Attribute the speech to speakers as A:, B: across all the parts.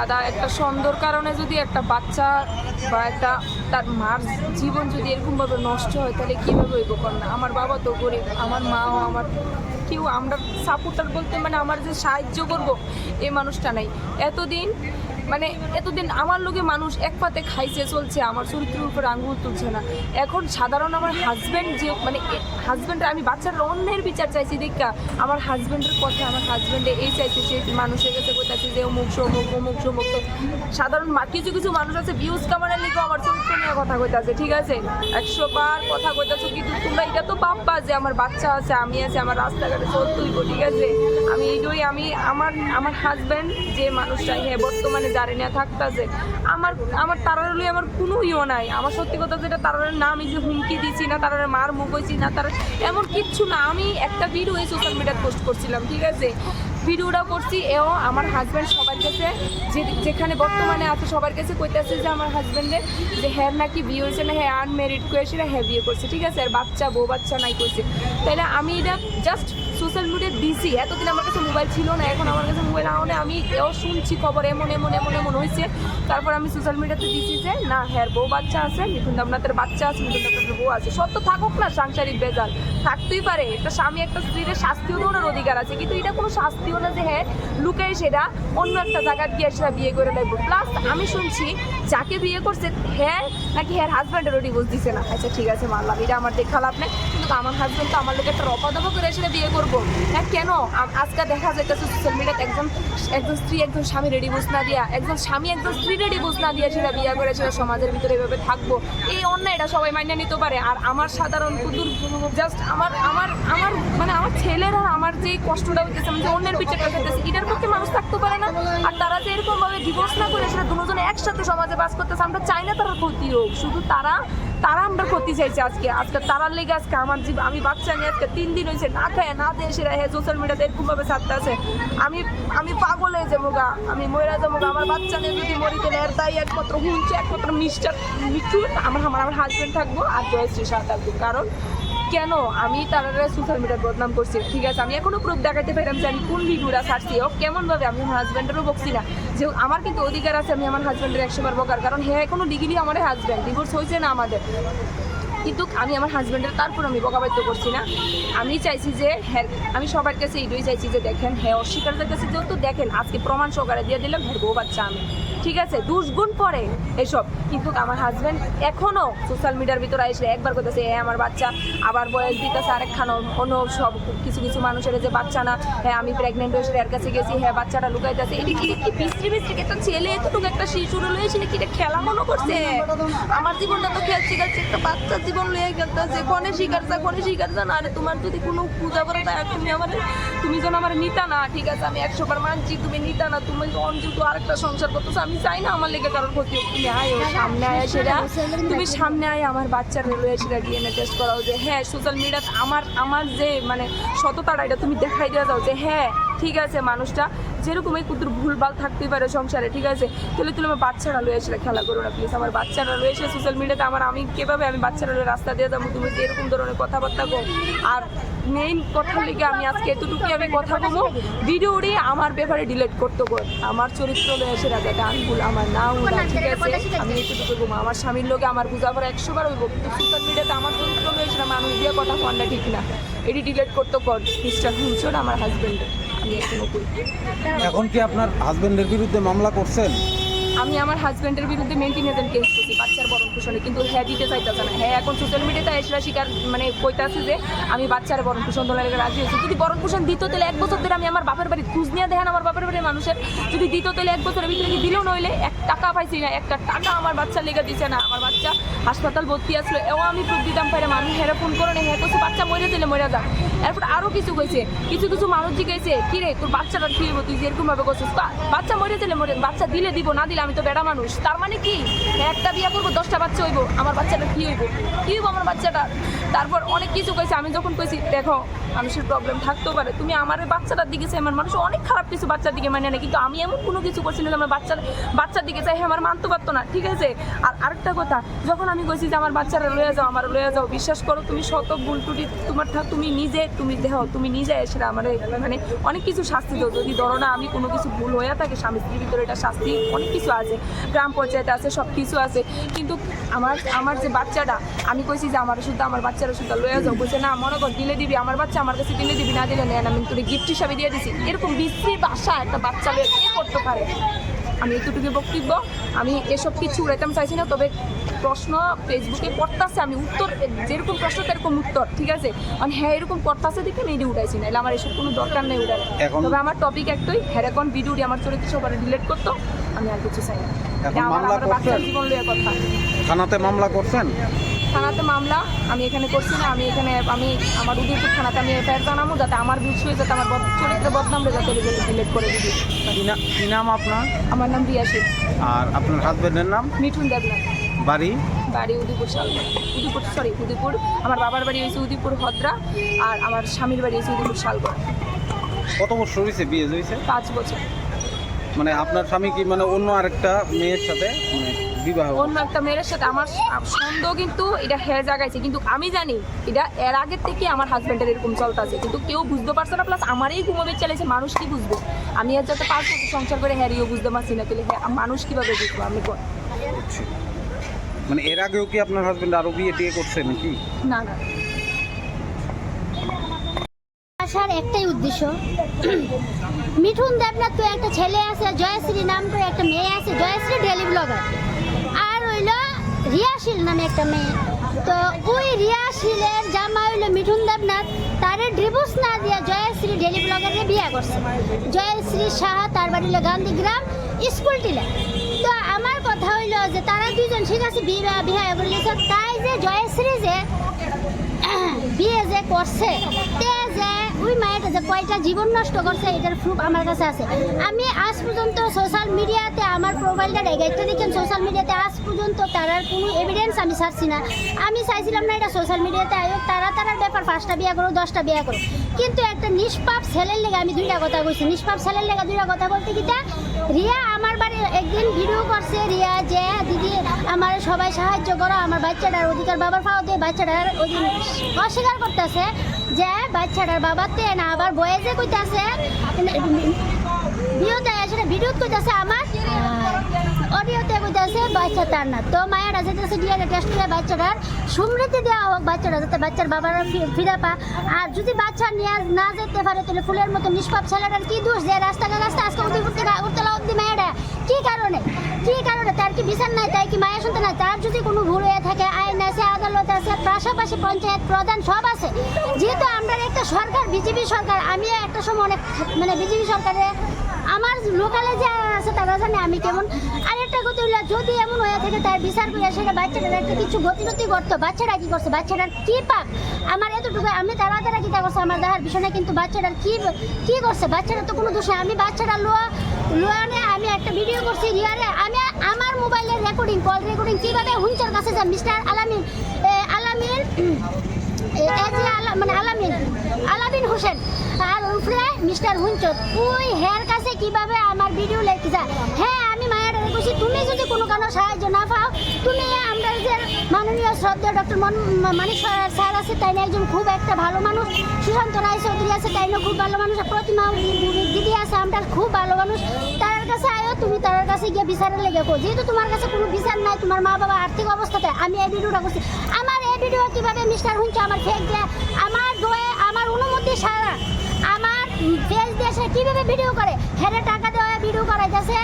A: দাদা একটা সন্দেহর কারণে যদি একটা বাচ্চা বা একটা তার মার জীবন যদি এরকমভাবে নষ্ট হয় তাহলে কীভাবে হইব না। আমার বাবা তো গরিব, আমার মাও আমার কেউ আমরা সাপোর্টার বলতে মানে আমার যে সাহায্য করবো এই মানুষটা নাই। এতদিন আমার লোকে মানুষ এক পাতে খাইছে চলছে, আমার চরিত্রের উপর আঙ্গুল তুলছে না। এখন সাধারণ আমার হাজব্যান্ড যে হাজব্যান্ডের আমি বাচ্চার অন্যের বিচার চাইছি দেখা আমার হাজব্যান্ডের কথা আমার হাজব্যান্ডে এই চাইছে সে মানুষের কাছে কোথাচ্ছে যে অমুক অমুক তো সাধারণ কিছু কিছু মানুষ আছে ভিউজ কামানোর লিখেও আমার চরিত্র নিয়ে কথা কইতাছে, ঠিক আছে 100 বার কথা কইতাছো, কিন্তু তোমরা এটা তো পাপ্পা যে আমার বাচ্চা আছে, আমি আছে, আমার রাস্তাঘাটে চলতেইব, ঠিক আছে। আমি এইটাই আমার হাজব্যান্ড যে মানুষটা বর্তমানে জারে নিয়ে থাকতেছে আমার তারার লই আমার কোনো ইয়ে নাই। আমার সত্যি কথা যেটা তারার না আমি যে হুমকি দিছি না, তারার মার মুখ হয়েছি না, তার এমন কিচ্ছু না। আমি একটা ভিডিও এই সোশ্যাল মিডিয়ায় পোস্ট করছিলাম, ঠিক আছে, ভিডিওটা করছি এও আমার হাজব্যান্ড সবার কাছে যেখানে বর্তমানে আছে সবার কাছে কইতেছে যে আমার হাজব্যান্ডের যে হ্যাঁ নাকি বিয়ে হয়েছে না, হ্যাঁ আনমেরিড করেছে না, হ্যাঁ বিয়ে করছে, ঠিক আছে, আর বউ বাচ্চা নাই করছে। তাইলে আমি এটা জাস্ট সোশ্যাল মিডিয়ায় দিছি, এতদিন আমার কাছে মোবাইল ছিল না, এখন আমার কাছে মোবাইল আনে আমি এও শুনছি খবর এমন হয়েছে। তারপর আমি সোশ্যাল মিডিয়াতে দিছি যে না হ্যাঁ বউ বাচ্চা আছে, মিথুন আপনাদের বাচ্চা আছে, মিথুন আপনাদের বউ আছে, সত্য থাকুক না সাংসারিক বেজাল থাকতেই পারে, একটা স্বামী একটা স্ত্রীর শাস্তিও দেওয়ার অধিকার আছে, কিন্তু এটা কোনো শাস্তিও না যে হ্যাঁ লুকাই সেটা অন্য একটা জায়গায় গিয়ে সেটা বিয়ে করে লাগবে। প্লাস আমি শুনছি যাকে বিয়ে করছে হ্যাঁ নাকি হ্যাঁ হাজব্যান্ডেরও ডিভোর্স দিছে না। আচ্ছা ঠিক আছে মানলাম, এটা আমার দেখা লাভ নেই, কিন্তু আমার হাজব্যান্ড তো আমার লোক একটা রপাদপা করে সেটা বিয়ে করবো। হ্যাঁ কেন আজকে দেখা যাইতেছে সোশ্যাল মিডিয়াতে একজন স্ত্রী একজন স্বামী ডিভোর্স না দিয়া, একজন স্বামী একজন স্ত্রী ডিভোর্স না দিয়া সেটা বিয়ে করে সেটা সমাজের ভিতরে এভাবে থাকবো, এই অন্যায় এটা সবাই মাইনে নিতে পারে। আর আমার সাধারণ কুতুর জাস্ট আমার মানে আমার ছেলেরা আমার যে কষ্টটা হইতেছে আমি যে অন্যের বিচারটা করতেছি এটার পক্ষে মানুষ থাকতে পারে না। আর তারা যে এরকম ভাবে ডিভোর্স না করে সেটা দুজনে একসাথে সমাজে বাস করতেছে, আমরা চাই না তারা ক্ষতি হোক, শুধু তারা আমরা ক্ষতি চাইছে। আজকে তারার লেগে আজকে আমি বাচ্চা নিয়ে আজকে 3 দিন হয়েছে না খায় না দিয়ে সেটা সোশ্যাল মিডিয়াতে এরকম ভাবে ছাড়তে আছে। আমি পাগল হয়ে যাবো গা, আমি মরে যাবো গা, আমার বাচ্চা নিয়ে যদি মরি তাহলে এর তাই একমাত্র হুঁচে একমাত্র মিঠুন আমার হাজব্যান্ড থাকবো আর জয়শ্রী শাহ থাকবো। কারণ কেন আমি তারা সোশ্যাল মিডিয়ায় বদনাম করছি, ঠিক আছে, আমি এখনো প্রুফ দেখাতে পারলাম যে আমি কোন ভিডিওটা ছাড়ছি ও কেমনভাবে। আমি আমার হাজব্যান্ডেরও বকছি না, যে আমার কিন্তু অধিকার আছে আমি আমার হাজব্যান্ডের 100 বার বকার, কারণ হ্যাঁ কোনো ডিগ্রি আমার হাজব্যান্ড ডিভোর্স হয়েছে না আমাদের, কিন্তু আমি আমার হাজব্যান্ডের তারপর আমি বকাবাদ্য করছি না। আমি চাইছি যে হ্যাঁ আমি সবার কাছে এইটাই চাইছি যে দেখেন হ্যাঁ অস্বীকারতার কাছে যেহেতু দেখেন আজকে প্রমাণ সহকারে দিয়ে দিলাম হ্যাঁ বউ বাচ্চা আমি, ঠিক আছে, দুষ্গুণ পরে এসব, কিন্তু আমার হাজব্যান্ড এখনও সোশ্যাল মিডিয়ার ভিতরে এসে একবার করতেছে হ্যাঁ আমার বাচ্চা, আবার বয়স দিতেছে আরেকখানো অন্য সব কিছু মানুষের যে বাচ্চা না, হ্যাঁ আমি প্রেগনেন্ট হয়েছে এর কাছে গেছি, হ্যাঁ বাচ্চাটা লুকাইতেছে। এটা কি বিশ্রী একটা ছেলে এতটুকু একটা শিশুর লয়েছিল কি এটা খেলা মনে করছে? আমার জীবনটা তো খেলছি একটা বাচ্চার জীবন লয়ে গেলতেছে, কোনে শিকারছে না। আরে তোমার যদি কোনো পূজা করে তাই তুমি যেন আমার নিতা না, ঠিক আছে, আমি 100 বার মানছি তুমি নিতা না, তুমি অঞ্জু আরেকটা সংসার করতেছো, আমি চাই না আমার লেগে কারোর ক্ষতি হোক। তুমি আয় সামনে আয় সেটা তুমি সামনে আয় আমার বাচ্চার লয়ে সেটা ডিএনএ টেস্ট করাও যে হ্যাঁ সোশ্যাল মিডিয়াতে আমার যে মানে সততাটা এটা তুমি দেখাই দেওয়া যাও যে হ্যাঁ ঠিক আছে মানুষটা যেরকম এই কুতুর ভুলভাল থাকতেই পারে সংসারে, ঠিক আছে, তাহলে তুমি আমার বাচ্চারা লয়ে এসে খেলা করো না প্লিজ। আমার বাচ্চারা লয়ে এসে সোশ্যাল মিডিয়াতে আমি কীভাবে আমি বাচ্চারা লয়ে রাস্তা দিয়ে যাবো, তুমি যে এরকম ধরনের কথাবার্তা কো। আর মেইন কথার লিগে আমি আজকে এতটুকুই আমি কথা বলবো, ভিডিওটি আমার ব্যাপারে ডিলিট করতে গো, আমার চরিত্র লয়ে এসে যাতে আনগুল আমার না উড়া, ঠিক আছে, আমি এতটুকু বলবো। আমার স্বামীর লোকে আমার বুঝা পরে 100 বার হইব, কিন্তু সোশ্যাল মিডিয়াতে আমার চরিত্র লয়ে এসে মানুষ দিয়ে কথা কনটা ঠিক না, এটি ডিলিট করতে কর মিস্টার হুমচোর আমার হাজব্যান্ডের।
B: এখন কি আপনার হাজবেন্ডের বিরুদ্ধে মামলা করছেন?
A: আমি আমার হাজব্যান্ডের বিরুদ্ধে মেনটেনেন্স কেস করছি বাচ্চার বরণ পোষণে, কিন্তু হ্যাঁ দিতে চাইতেছে না। হ্যাঁ এখন সোশ্যাল মিডিয়াতে এসরা শিকার মানে কইতাছে যে আমি বাচ্চার বরণ পোষণ তোলার রাজি হয়েছি, যদি বরণ পোষণ দিত তাহলে 1 বছর ধরে আমি আমার বাপের বাড়ি খোঁজ নিয়ে দেখেন আমার বাপের বাড়ির মানুষের যদি দিত তাহলে 1 বছরের ভিতরে কি দিলেও নইলে 1 টাকা পাইছি না, 1 টাকা আমার বাচ্চা লেগে দিছে না। আমার বাচ্চা হাসপাতাল ভর্তি আসলো এও আমি প্রুফ দিতাম পারে, মানুষ হেরে ফোন করে না হ্যাঁ করছে বাচ্চা মরে দিলে মরে যা। এরপর আরও কিছু কইছে, কিছু মানুষ জিজ্ঞাসে কি রে তোর বাচ্চাটা ঠিক হবো, তুই যেরকমভাবে করছিস বাচ্চা মরে দিলে মরে, বাচ্চা দিলে দিব না দিলে আমি তো বেড়া মানুষ, তার মানে কি একটা বিয়ে করবো 10টা বাচ্চা হইব, আমার বাচ্চাটা কি হইব আমার বাচ্চাটা। তারপর অনেক কিছু কইছে, আমি যখন কইছি দেখো মানুষের প্রবলেম থাকতেও পারে, তুমি আমার বাচ্চাটার দিকে চাই, আমার মানুষ অনেক খারাপ কিছু বাচ্চার দিকে মানে না, কিন্তু আমি এমন কোনো কিছু করছি না আমার বাচ্চার দিকে চাই, হ্যাঁ আমার মানতে পারতো না, ঠিক আছে। আর আরেকটা কথা, যখন আমি কইছি যে আমার বাচ্চারা লয়ে যাও আমার লয়ে যাও, বিশ্বাস করো তুমি শত ভুল টুটি তোমার তুমি নিজে তুমি দেখো তুমি নিজে এসে আমার মানে অনেক কিছু শাস্তি দাও, যদি ধরো না আমি কোনো কিছু ভুল হয়ে থাকে স্বামী স্ত্রীর ভিতরে, এটা শাস্তি অনেক কিছু আছে, গ্রাম পঞ্চায়েত আছে, সব কিছু আছে। কিন্তু আমার যে বাচ্চাটা, আমি কইছি যে আমার শুধু আমার বাচ্চারা শুধু লয়ে যাও, বলছে না মনে কর দিলে দিবি, আমার বাচ্চা আমার কাছে দিলে দিবি, না দিলে নেন, আমি তোর গিফট হিসাবে দিয়ে দিছি। এরকম বিশ্রী বাসা একটা বাচ্চা লয়ে কে করতে পারে? আমি এতটুকু বক্তব্য, আমি এসব কিছু উড়াইতাম চাইছি না। তবে প্রশ্ন ফেসবুকে করতেছে, আমি উত্তর যেরকম প্রশ্ন সেরকম উত্তর, ঠিক আছে। মানে হ্যাঁ এরকম করতেছে দেখে আমি এটি উঠাইছি, না আমার এসব কোনো দরকার নেই উঠাই। তবে আমার টপিক একটাই, হ্যারেকন ভিডিওটি আমার চরিত্র সবার ডিলিট করতো, আমি আর কিছু চাই না।
B: এখন
A: আমার
B: মামলা
A: বাচ্চার
B: করছেন?
A: জীবন লইয়া কথা।
B: থানাতে মামলা করছেন?
A: থানাতে মামলা আমি এখানে করছি না, আমি এখানে আমি আমার উদয়পুর থানাতে আমি এফআইআর জানাবো, যাতে আমার বিষয়ে যাতে আমার চরিত্র বদনামটা যাতে ডিলিট করে দিবি।
B: কি নাম আপনার?
A: আমার নাম রিয়াশিদ।
B: আর আপনার হাজবেন্ডের নাম?
A: মিঠুন দেবনাথ।
B: বাড়ি?
A: বাড়ি উদয়পুর শালগড়। উদয়পুর। আমার বাবার বাড়ি হয়েছে উদয়পুর হদ্রা, আর আমার স্বামীর বাড়ি হয়েছে উদয়পুর শালগড়।
B: কত বছর হয়েছে বিয়ে হয়েছে?
A: 5 বছর।
B: মানে আপনার স্বামী কি মানে অন্য আরেকটা মেয়ের সাথে মানে বিবাহ?
A: অন্য একটা মেয়ের সাথে আমার সন্দেহ, কিন্তু এটা হ্যাঁ জাগাইছে, কিন্তু আমি জানি এটা এর আগের থেকে আমার হাজব্যান্ডের এরকম চলতেছে, কিন্তু কেউ বুঝতে পারছে না। প্লাস আমারই ঘুমাবে চালিয়েছে, মানুষ কি বুঝবে? আমি আর যাতে 5 বছর সংসার করে হ্যারিও বুঝতে পারছি না, তাহলে হ্যাঁ মানুষ কিভাবে বুঝবো? আমি
B: মানে এর আগেও কি আপনার হাজবেন্ড আরো বিয়ে টিয়ে করছে নাকি?
A: না।
C: আসার একটাই উদ্দেশ্য, মিঠুন দেবনাথ তো একটা ছেলে আছে, জয়শ্রী নাম করে একটা মেয়ে আছে, জয়শ্রী ডেলি ব্লগার, আর হইল রিয়াশিল নামে একটা মেয়ে। তো ওই রিয়াশিলের জামা হইল মিঠুন দেবনাথ, তারে ডিভোর্স না দিয়া জয়শ্রী ডেলি ব্লগারে বিয়ে করছে। জয়শ্রী সাহা, তার বাড়ি হলো গান্ধীগ্রাম, স্কুল টিলা। তো আমার কথা হইল যে তারা দুজন ঠিক আছে বিয়ে বলেছে, তাই যে জয়শ্রী যে বিয়ে যে করছে, তে যে ওই মায়েরটা যে কয়টা জীবন নষ্ট করছে, এটার প্রুফ আমার কাছে আছে। আমি আজ পর্যন্ত সোশ্যাল মিডিয়াতে আমার প্রোফাইলটা রেগাইতে দেখেন, সোশ্যাল মিডিয়াতে আজ পর্যন্ত তারার কোনো এভিডেন্স আমি ছাড়ছি না। আমি চাইছিলাম না এটা সোশ্যাল মিডিয়াতে আয়োগ, তারার ব্যাপার 5টা বিয়ে করো 10টা বিয়ে করো, কিন্তু একটা নিষ্পাপ ছেলের লেগে আমি 2টা কথা কইছি। নিষ্পাপ ছেলের লেগে 2টা কথা বলতে গিয়ে রিয়া আমার বাড়ি একদিন ভিডিও করছে, রিয়া যে দিদি আমার সবাই সাহায্য করো, আমার বাচ্চাটার অধিকার বাবার পাও দিয়ে, বাচ্চাটার অস্বীকার করতেছে যে বাচ্চাটার বাবাতে না, আবার বয়েজে কইতাছে ভিডিওতে আসলে ভিডিও কইতাছে আমার অডিওতে কইতাছে বাচ্চা তার না। তো মায়েরা যেতেছে ডিএনএ টেস্ট করে বাচ্চাটার সুমৃতি দেওয়া হোক, বাচ্চাটা যাতে বাচ্চার বাবারা ফিরে পা। আর যদি বাচ্চা নিয়ে না যেতে পারে তাহলে ফুলের মতো নিষ্পাপ ছেলেটার কি দোষ যে রাস্তায় আজকে উঠতে অব্দি মায়েরা কি কারণে তার কি বিচার নাই? তাই কি মায়ের শুনতে নাই? তার যদি কোনো ভুল হয়ে থাকে, আইন আছে, আদালত আছে, পাশাপাশি পঞ্চায়েত প্রধান সব আছে। যেহেতু আমরা একটা সরকার, বিজেপি সরকার, আমি একটা সময় অনেক মানে বিজেপি সরকারে আমার লোকালে যে আছে তারা জানে আমি কেমন। আরেকটা কথা হইলো, যদি এমন হয়ে থাকে তার বিচার করে সেটা বাচ্চাটার একটা কিছু গতিগতি করতো, বাচ্চাটা কি করছে, বাচ্চাটার কি পাক আমার এতটুকু, আমি তারা কি তা করছে আমার দেখার বিষয় না, কিন্তু বাচ্চাটার কি করছে, বাচ্চাটার তো কোনো দোষ নেই। আমি বাচ্চাটা লোয়ানে আমি একটা ভিডিও করছি রিয়ারে, আমি আমার মোবাইলের রেকর্ডিং, কল রেকর্ডিং কীভাবে হুঞ্চার কাছে যা মিস্টার আলামিন মানে আলামিন হোসেন আর উপরে মিস্টার হুঞ্চত, ওই হেয়ার কাছে কিভাবে আমার ভিডিও লেখি যায়। হ্যাঁ আমি মায়েরা বলছি, তুমি যদি কোনো সাহায্য না পাও, তুমি আমরা যে মাননীয় শ্রদ্ধা ডক্টর মানিক স্যার আছে, তাই না একজন খুব একটা ভালো মানুষ, সুশান্ত রায় চৌধুরী আছে, তাই না খুব ভালো মানুষ, প্রতিমা দিদি আছে, আমরা খুব ভালো মানুষ, তার কাছে আয়ো, তুমি তার কাছে গিয়ে বিচারের লেগে কো। যেহেতু তোমার কাছে কোনো বিচার নাই, তোমার মা বাবা আর্থিক অবস্থাতে, আমি এই ভিডিওটা করছি। আমার এই ভিডিও কীভাবে মিস্টার হুঞ্চে আমার ফেক দেয়, আমার দোয়ে আমার অনুমতি সারা আমার ফেস দিয়ে সে কীভাবে ভিডিও করে, হেরে টাকা দেওয়া ভিডিও করাই যাচ্ছে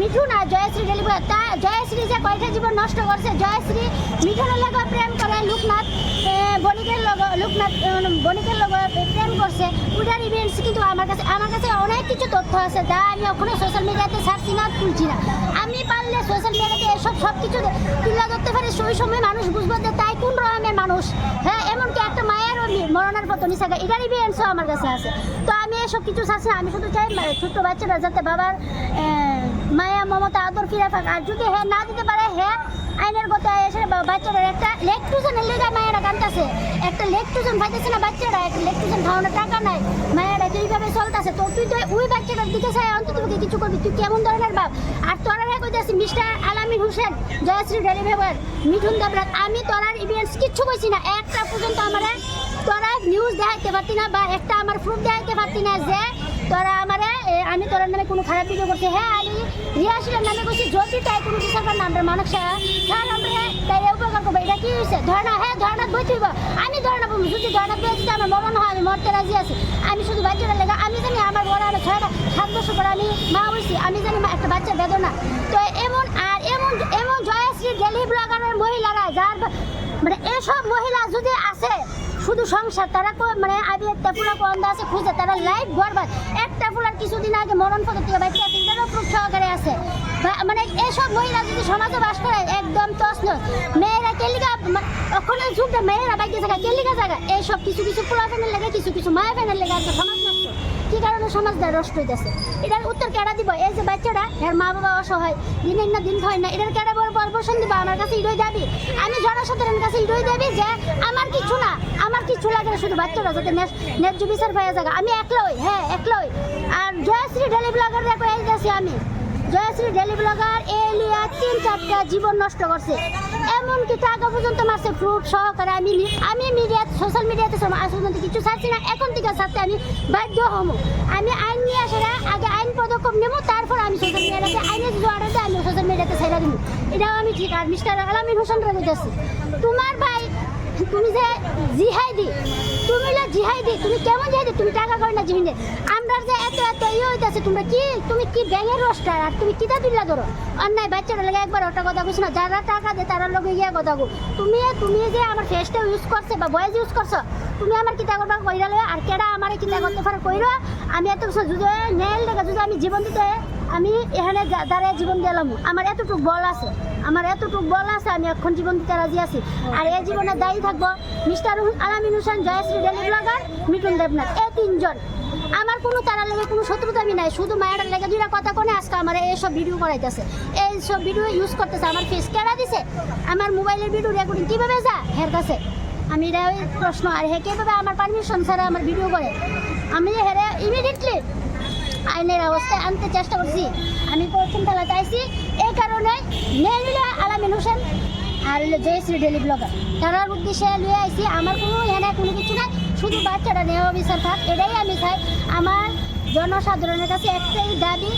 C: মিঠুন আর জয়শ্রী ডেলিভার। তা জয়শ্রী যে কয়টা জীবন নষ্ট করছে, জয়শ্রী মিঠুনের লগে প্রেম করে, বণিকের লগে প্রেম করছে, ওটার ইভেন্টস কিন্তু আমার কাছে অনেক কিছু তথ্য আছে, যা আমি ওখানে সোশ্যাল মিডিয়াতে ছাড়ছি না, তুলছি না। আমি পারলে সোশ্যাল মিডিয়াতে সব কিছু তুলে ধরতে পারি, ওই সময় মানুষ বুঝবো যে তাই কোন রকমের মানুষ। হ্যাঁ এমনকি একটা মায়ের মরণের পথ নিশাকা এটার ইভেন্টসও আমার কাছে আছে। তো আমি এসব কিছু চাচ্ছি না, আমি শুধু চাই ছোট্ট বাচ্চারা যাতে বাবার মায়া মমতা আদর ফিরে পাক। আর যদি হ্যাঁ না দিতে পারে, হ্যাঁ আইনের কথায় এসে বাচ্চাটার একটা লেকটুজনের লেগে মায়েরা কানতেছে, একটা লেকটুজন পাইতেছে না বাচ্চারা, একটা লেকটুজন খাওয়ানোর টাকা নাই, মায়েরা তো এইভাবে চলতেছে। তো তুই তো ওই বাচ্চাটার দিকে চাই অন্তত কিছু করবি, তুই কেমন ধরনের বাপ? আর তোরা কইতেছি মিস্টার আলামিন হোসেন, জয়শ্রী ডেলিভার, মিঠুন দেবরাজ, আমি তোরার ইভিডেন্স কিচ্ছু কইছি না। একটা পর্যন্ত আমার তোরা নিউজ দেখাইতে পারতি না বা একটা আমার প্রুফ দেখাইতে পারতি না যে তোরা আমার আমি তোর নামে কোনো খারাপ ভিডিও করছি। হ্যাঁ, আমি রিয়াসিলের নামে করছি, যদি তাই কোনো বিচার করেন আমরা মানুষ স্যার আমরা তাই উপকার করবো। এটা কি হয়েছে? ধর্ণা, হ্যাঁ ধর্ণা বই তুইব, আমি ধর্ণা বলবো। যদি ধর্ণা পেয়ে যদি আমার মরণ হয় আমি মরতে রাজি আছি। আমি শুধু বাচ্চাটা লেগে আমি জানি আমার বড় আরো 7 বছর পরে আমি মা হয়েছি, আমি জানি একটা বাচ্চার বেদনা। তো এমন আর এমন এমন জয়শ্রী ডেলি ব্লগারের মহিলারা যার মানে এসব মহিলা যদি আছে শুধু সংসার তারা মানে আমি একটা পুরো কন্দা আছে খুঁজে তারা লাইফ বরবাদ। একটা পুরার কিছুদিন আগে মরণ পদ থেকে বাইরে আছে, এটারও প্রুফ সহকারে আছে। মানে এসব মহিলা যদি সমাজে বাস করে একদম তছনছ। মেয়েরা কেলিকা ওখানে যুগটা মেয়েরা বাইকে থাকা কেলিকা জায়গা এইসব কিছু কিছু পোলা ফ্যানের লেগে কিছু কিছু মায়ের ফ্যানের লেগে একটা সমাজ নষ্ট। কি কারণে সমাজটা নষ্ট হইতেছে? এটার উত্তর কেডা দিব? এই যে বাচ্চাটা এর মা বাবা অসহায়, দিনের না দিন হয় না, এটার কেডা বড় পরবর্তন দিব? আমার কাছে ইডই দাবি, আমি জনসাধারণের কাছে ইডই দাবি যে আমার কিছু না, আমার কিছু লাগে না, শুধু বাচ্চারা যাতে ন্যায্য বিচার পাওয়া যায়। আমি একলাই, হ্যাঁ একলাই। আর জয়শ্রী ডেলি ব্লগার দেখো এই যাচ্ছি আমি, জয়শ্রী ডেলি ব্লগার এলিয়া 3-4টা জীবন নষ্ট করছে, এমনকি টাকা পর্যন্ত মারছে প্রুফ সহকারে। আমি মিডিয়া সোশ্যাল মিডিয়াতে আসলে কিছু ছাড়ছি না, এখন থেকে ছাড়তে আমি বাধ্য হবো। আমি আইন নিয়ে আসার আগে আইন পদক্ষেপ নেবো, তারপর আমি সোশ্যাল মিডিয়াতে আইনে যদি অর্ডার দেয় আমি সোশ্যাল মিডিয়াতে ছেড়ে দিব। এটাও আমি ঠিক। আর মিস্টার আলামিন হোসেন বলতেছি, তোমার ভাই তুমি যে জিহাদি, তুমি জিহাদি, তুমি কেমন জিহাদি? তুমি টাকা করে না জিহিনে আমরা যে এত এত ইয়ে হইতেছে, তুমি কি ব্যাঙের রোস্টার আর তুমি কিতা তুললা ধরো? অন্যায় বাচ্চারা লেগে একবার ওটা কথা কইছ না, যারা টাকা দেয় তারা লোকে গিয়ে কথা কো। তুমি যে আমার ফেসটা ইউজ করছে বা ভয়েস ইউজ করছো, তুমি আমার কিতা করবা কইরা লয়, আর কেডা আমার কিতা করতে পারে কইরো। আমি এত কিছু যদি নেল লেগে যদি আমি জীবন দিতে আমি এখানে দাঁড়ায় জীবন দিলাম, আমার এতটুকু বল আছে, আমার এতটুকু বল আছে, আমি এখন জীবন দিতে রাজি আছি। আর এই জীবনে দায়ী থাকবো মিস্টার আলামিন হোসেন, জয়শ্রী ডেলি ব্লগার, মিঠুন দেবনাথ, এই 3 জন। আমার কোনো তারার লেগে কোনো শত্রুতা আমি নাই, শুধু মায়ের লেগে 2টা কথা কোনে আজকে আমার এইসব ভিডিও করাইতেছে, এইসব ভিডিও ইউজ করতেছে। আমার ফেস কেডা দিছে? আমার মোবাইলের ভিডিও রেকর্ডিং কীভাবে যা হের কাছে? আমি এটা প্রশ্ন। আর হে কীভাবে আমার পারমিশন ছাড়া আমার ভিডিও করে? আমি হেরে ইমিডিয়েটলি আইনের অবস্থায় আনতে চেষ্টা করছি। আমি প্রথম তালা চাইছি এই কারণে মেয়ে আলামিন হোসেন আর জয়শ্রী ডেলি ব্লগার তারার উদ্দেশ্যে লুয়ে আইছি। আমার কোনো এখানে কোনো কিছু নাই, শুধু বাচ্চাটা নেওয়া বিচার থাক, এটাই আমি চাই। আমার জনসাধারণের কাছে একটাই দাবি,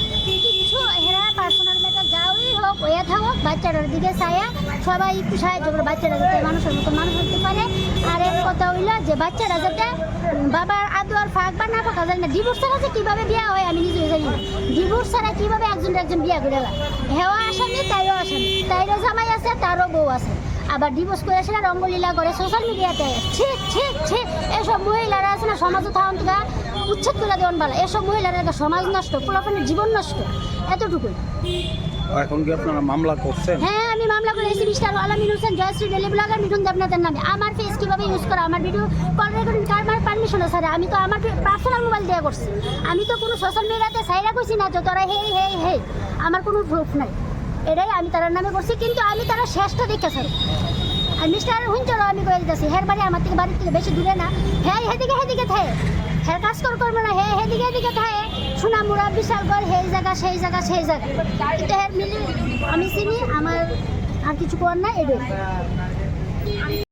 C: কিছু হেরা পার্সোনাল ম্যাটার যাওই হোক ওয়া থাকুক, বাচ্চাটার দিকে চাইয়া সবাই একটু সাহায্য করে বাচ্চাটা যাতে মানুষের মতো মানুষ হতে পারে। আর এক কথা হইল যে বাচ্চাটা যাতে বাবার আদর ফাঁক বা না ফাঁকা যায় না। ডিভোর্স ছাড়া যে কীভাবে বিয়া হয় আমি নিজেই জানি না। ডিভোর্স ছাড়া কীভাবে একজন বিয়া করে না? হেওয়া আসামি, তাইও আসামি, তাইরও জামাই আছে, তারও বউ আছে। আবার ডিভোর্স করে আসে না রঙ্গলীলা করে সোশ্যাল মিডিয়াতে। ঠিক ঠিক ঠিক, এসব মহিলারা আছে না সমাজে থাকুন থেকে উচ্ছেদ করে দেওয়ান ভালো। এসব মহিলারা সমাজ নষ্ট, পোলাপানের জীবন নষ্ট, এতটুকুই।
B: এখন কি আপনারা মামলা করছেন?
C: হ্যাঁ, আমি মামলা করেছি মিস্টার আলামিন হোসেন, জয়শ্রী ডেলি ব্লগার, মিঠুন দেবনাথের নামে। আমার ফেস কীভাবে ইউজ করা, আমার ভিডিও কল রেকর্ডিং কার পারমিশন আছে? আমি তো আমার পার্সোনাল মোবাইল দিয়ে করছি, আমি তো কোনো সোশ্যাল মিডিয়াতে সাইরা কইছি না যে তোরা হে হে হে। আমার কোনো প্রুফ নাই, এটাই আমি তার নামে করছি। কিন্তু আমি তারা শেষটা দেখেছি। আর মিস্টার হুঞ্চরও আমি করে দিতেছি, হের বাড়ি আমার থেকে বাড়ির থেকে বেশি দূরে না। হ্যাঁ হেদিকে থাকে, হ্যাঁ কাজ করবো না, হ্যাঁ হেদিকে থাকে। সোনামুড়া বিশালগড়, সেই জায়গা সেই জায়গা সেই জায়গা। কিন্তু হ্যাঁ মিলি আমি চিনি, আমার আর কিছু করার নাই, এটাই।